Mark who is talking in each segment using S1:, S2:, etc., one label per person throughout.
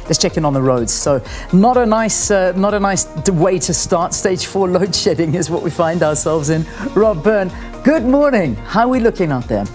S1: let's check in on the roads. So not a nice way to start. Stage 4 load shedding is what we find ourselves in. Rob Byrne, good morning. How are we looking out there?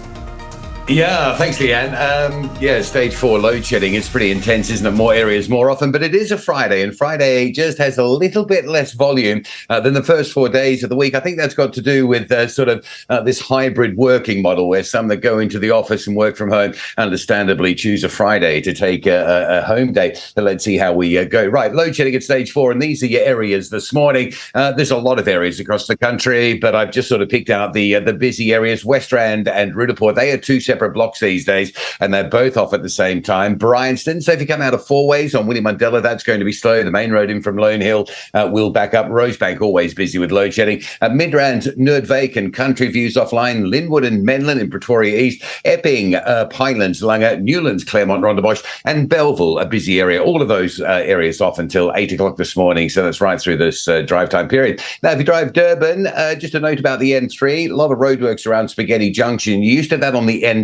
S2: Yeah, thanks, Leanne. Stage 4 load shedding is pretty intense, isn't it? More areas, more often, but it is a Friday, and Friday just has a little bit less volume than the first 4 days of the week. I think that's got to do with this hybrid working model where some that go into the office and work from home understandably choose a Friday to take a home day. But let's see how we go. Right, load shedding at stage 4, and these are your areas this morning. There's a lot of areas across the country, but I've just sort of picked out the busy areas. West Rand and Rutherford, they are two separate blocks these days, and they're both off at the same time. Bryanston, so if you come out of Four Ways on Willie Mandela, that's going to be slow. The main road in from Lone Hill will back up. Rosebank, always busy with load shedding. Midrand, Noordwijk and Country Views offline. Linwood and Menlyn in Pretoria East. Epping, Pinelands, Langer, Newlands, Claremont, Rondebosch, and Belleville, a busy area. All of those areas off until 8 o'clock this morning, so that's right through this drive time period. Now, if you drive Durban, just a note about the N3, a lot of roadworks around Spaghetti Junction. You used to have that on the N2,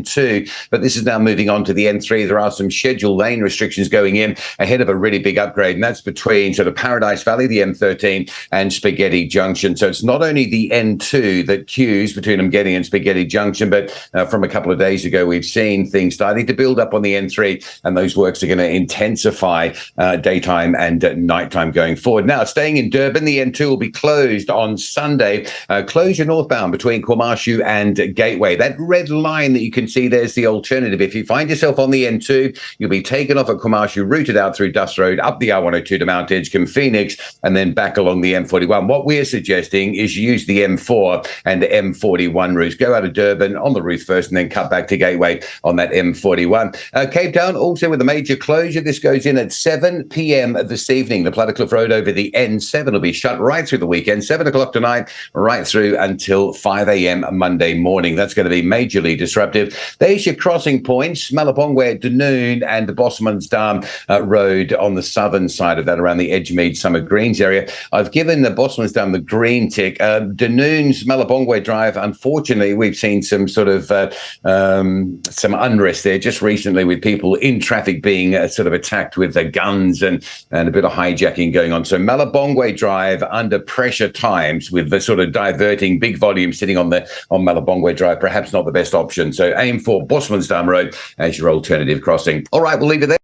S2: but this is now moving on to the N3. There are some scheduled lane restrictions going in ahead of a really big upgrade, and that's between sort of Paradise Valley, the M13, and Spaghetti Junction. So it's not only the N2 that queues between Umgeni and Spaghetti Junction, but from a couple of days ago, we've seen things starting to build up on the N3, and those works are going to intensify daytime and nighttime going forward. Now, staying in Durban, the N2 will be closed on Sunday. Closure northbound between KwaMashu and Gateway. That red line that you can see there's the alternative. If you find yourself on the N2, you'll be taken off at KwaMashu, routed out through Dust Road, up the R102 to Mount Edgecombe, Phoenix, and then back along the M41. What we're suggesting is you use the M4 and the M41 routes. Go out of Durban on the route first and then cut back to Gateway on that M41. Cape Town, also with a major closure. This goes in at 7 p.m. this evening. The Plattercliff Road over the N7 will be shut right through the weekend, 7 o'clock tonight, right through until 5 a.m. Monday morning. That's going to be majorly disruptive. There's your crossing points, Malabongwe, Dunoon, and the Bosmansdam Road on the southern side of that, around the Edgemead Summer Greens area. I've given the Bosmansdam the green tick. Dunoon's Malabongwe Drive, unfortunately, we've seen some sort of some unrest there just recently, with people in traffic being sort of attacked with guns and a bit of hijacking going on. So Malabongwe Drive under pressure times, with the sort of diverting big volume sitting on Malabongwe Drive, perhaps not the best option. So aim for Bosmansdam Road as your alternative crossing. All right, we'll leave it there.